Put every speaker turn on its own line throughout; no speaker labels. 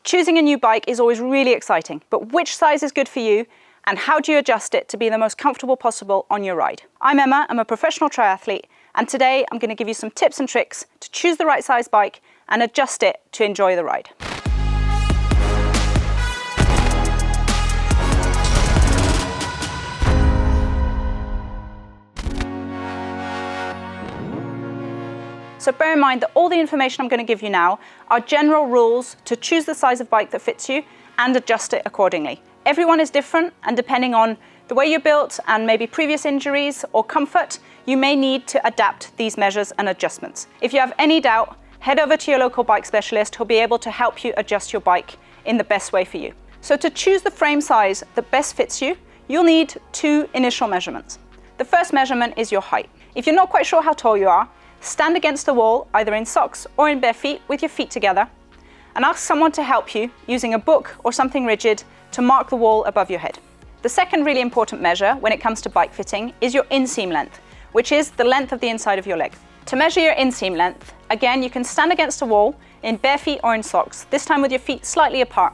Choosing a new bike is always really exciting, but which size is good for you and how do you adjust it to be the most comfortable possible on your ride? I'm Emma, I'm a professional triathlete, and today I'm going to give you some tips and tricks to choose the right size bike and adjust it to enjoy the ride. So bear in mind that all the information I'm going to give you now are general rules to choose the size of bike that fits you and adjust it accordingly. Everyone is different, and depending on the way you're built and maybe previous injuries or comfort, you may need to adapt these measures and adjustments. If you have any doubt, head over to your local bike specialist who'll be able to help you adjust your bike in the best way for you. So to choose the frame size that best fits you, you'll need two initial measurements. The first measurement is your height. If you're not quite sure how tall you are, stand against the wall, either in socks or in bare feet with your feet together, and ask someone to help you using a book or something rigid to mark the wall above your head. The second really important measure when it comes to bike fitting is your inseam length, which is the length of the inside of your leg. To measure your inseam length, again, you can stand against a wall in bare feet or in socks, this time with your feet slightly apart,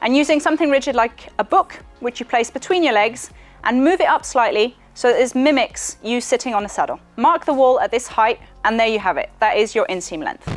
and using something rigid like a book, which you place between your legs, and move it up slightly so that this mimics you sitting on a saddle. Mark the wall at this height, and there you have it. That is your inseam length.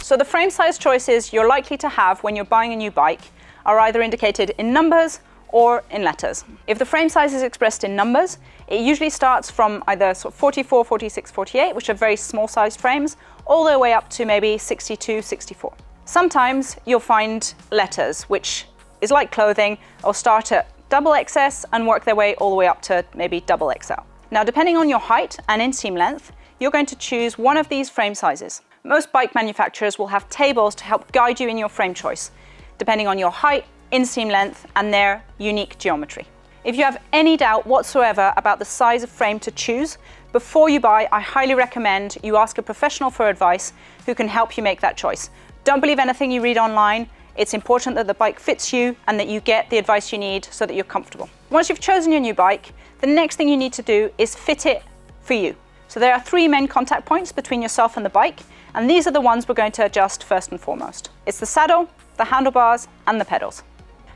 So the frame size choices you're likely to have when you're buying a new bike are either indicated in numbers or in letters. If the frame size is expressed in numbers, it usually starts from either 44, 46, 48, which are very small sized frames, all the way up to maybe 62, 64. Sometimes you'll find letters, which is like clothing, or start at double XS and work their way all the way up to maybe double XL. Now, depending on your height and inseam length, you're going to choose one of these frame sizes. Most bike manufacturers will have tables to help guide you in your frame choice, depending on your height, inseam length, and their unique geometry. If you have any doubt whatsoever about the size of frame to choose, before you buy, I highly recommend you ask a professional for advice who can help you make that choice. Don't believe anything you read online. It's important that the bike fits you and that you get the advice you need so that you're comfortable. Once you've chosen your new bike, the next thing you need to do is fit it for you. So there are three main contact points between yourself and the bike, and these are the ones we're going to adjust first and foremost. It's the saddle, the handlebars, and the pedals.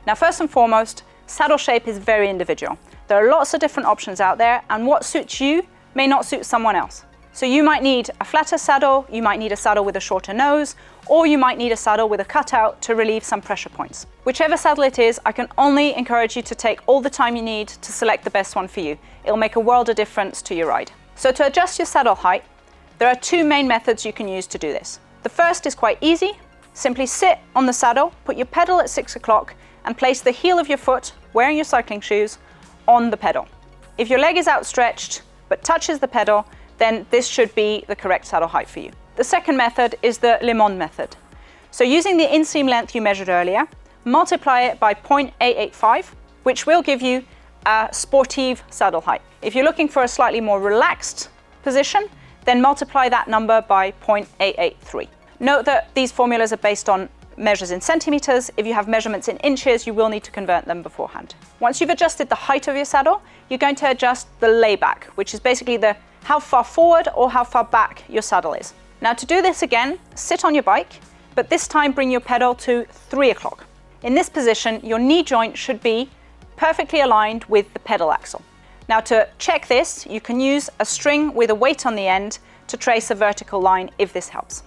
Now, first and foremost, saddle shape is very individual. There are lots of different options out there, and what suits you may not suit someone else. So you might need a flatter saddle, you might need a saddle with a shorter nose, or you might need a saddle with a cutout to relieve some pressure points. Whichever saddle it is, I can only encourage you to take all the time you need to select the best one for you. It'll make a world of difference to your ride. So to adjust your saddle height, there are two main methods you can use to do this. The first is quite easy. Simply sit on the saddle, put your pedal at 6 o'clock, and place the heel of your foot, wearing your cycling shoes, on the pedal. If your leg is outstretched but touches the pedal, then this should be the correct saddle height for you. The second method is the Le Monde method. So using the inseam length you measured earlier, multiply it by 0.885, which will give you a sportive saddle height. If you're looking for a slightly more relaxed position, then multiply that number by 0.883. Note that these formulas are based on measures in centimeters. If you have measurements in inches, you will need to convert them beforehand. Once you've adjusted the height of your saddle, you're going to adjust the layback, which is basically how far forward or how far back your saddle is. Now, to do this again, sit on your bike, but this time bring your pedal to 3 o'clock. In this position, your knee joint should be perfectly aligned with the pedal axle. Now, to check this, you can use a string with a weight on the end to trace a vertical line if this helps.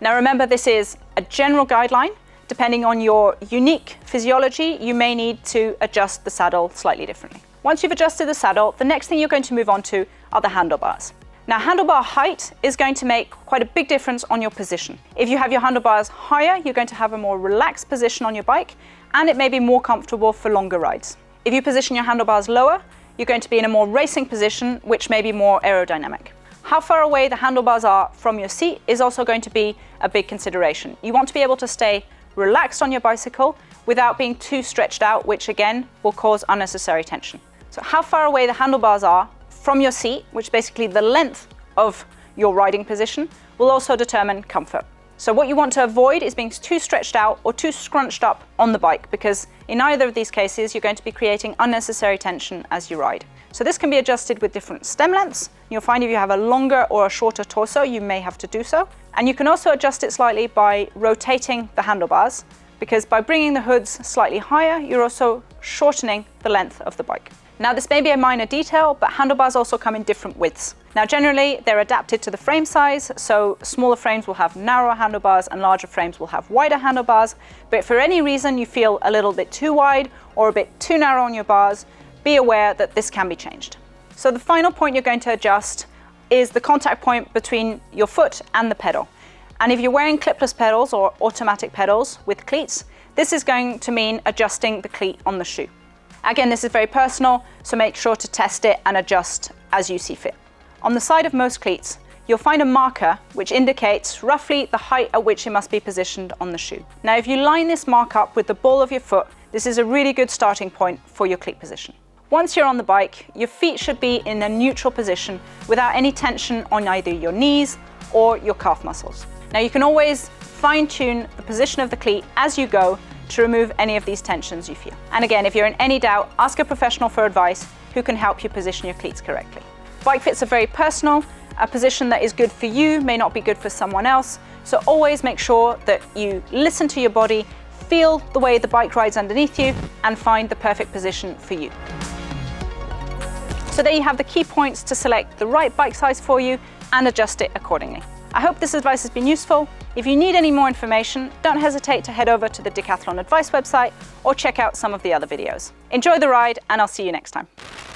Now, remember, this is a general guideline. Depending on your unique physiology, you may need to adjust the saddle slightly differently. Once you've adjusted the saddle, the next thing you're going to move on to are the handlebars. Now, handlebar height is going to make quite a big difference on your position. If you have your handlebars higher, you're going to have a more relaxed position on your bike, and it may be more comfortable for longer rides. If you position your handlebars lower, you're going to be in a more racing position, which may be more aerodynamic. How far away the handlebars are from your seat is also going to be a big consideration. You want to be able to stay relaxed on your bicycle without being too stretched out, which again will cause unnecessary tension. So how far away the handlebars are from your seat, which is basically the length of your riding position, will also determine comfort. So what you want to avoid is being too stretched out or too scrunched up on the bike, because in either of these cases, you're going to be creating unnecessary tension as you ride. So this can be adjusted with different stem lengths. You'll find if you have a longer or a shorter torso, you may have to do so. And you can also adjust it slightly by rotating the handlebars, because by bringing the hoods slightly higher, you're also shortening the length of the bike. Now, this may be a minor detail, but handlebars also come in different widths. Now, generally, they're adapted to the frame size, so smaller frames will have narrower handlebars and larger frames will have wider handlebars. But if for any reason you feel a little bit too wide or a bit too narrow on your bars, be aware that this can be changed. So the final point you're going to adjust is the contact point between your foot and the pedal. And if you're wearing clipless pedals or automatic pedals with cleats, this is going to mean adjusting the cleat on the shoe. Again, this is very personal, so make sure to test it and adjust as you see fit. On the side of most cleats, you'll find a marker which indicates roughly the height at which it must be positioned on the shoe. Now, if you line this mark up with the ball of your foot, this is a really good starting point for your cleat position. Once you're on the bike, your feet should be in a neutral position without any tension on either your knees or your calf muscles. Now, you can always fine-tune the position of the cleat as you go to remove any of these tensions you feel. And again, if you're in any doubt, ask a professional for advice who can help you position your cleats correctly. Bike fits are very personal. A position that is good for you may not be good for someone else, so always make sure that you listen to your body, feel the way the bike rides underneath you, and find the perfect position for you. So there you have the key points to select the right bike size for you and adjust it accordingly. I hope this advice has been useful. If you need any more information, don't hesitate to head over to the Decathlon Advice website or check out some of the other videos. Enjoy the ride, and I'll see you next time.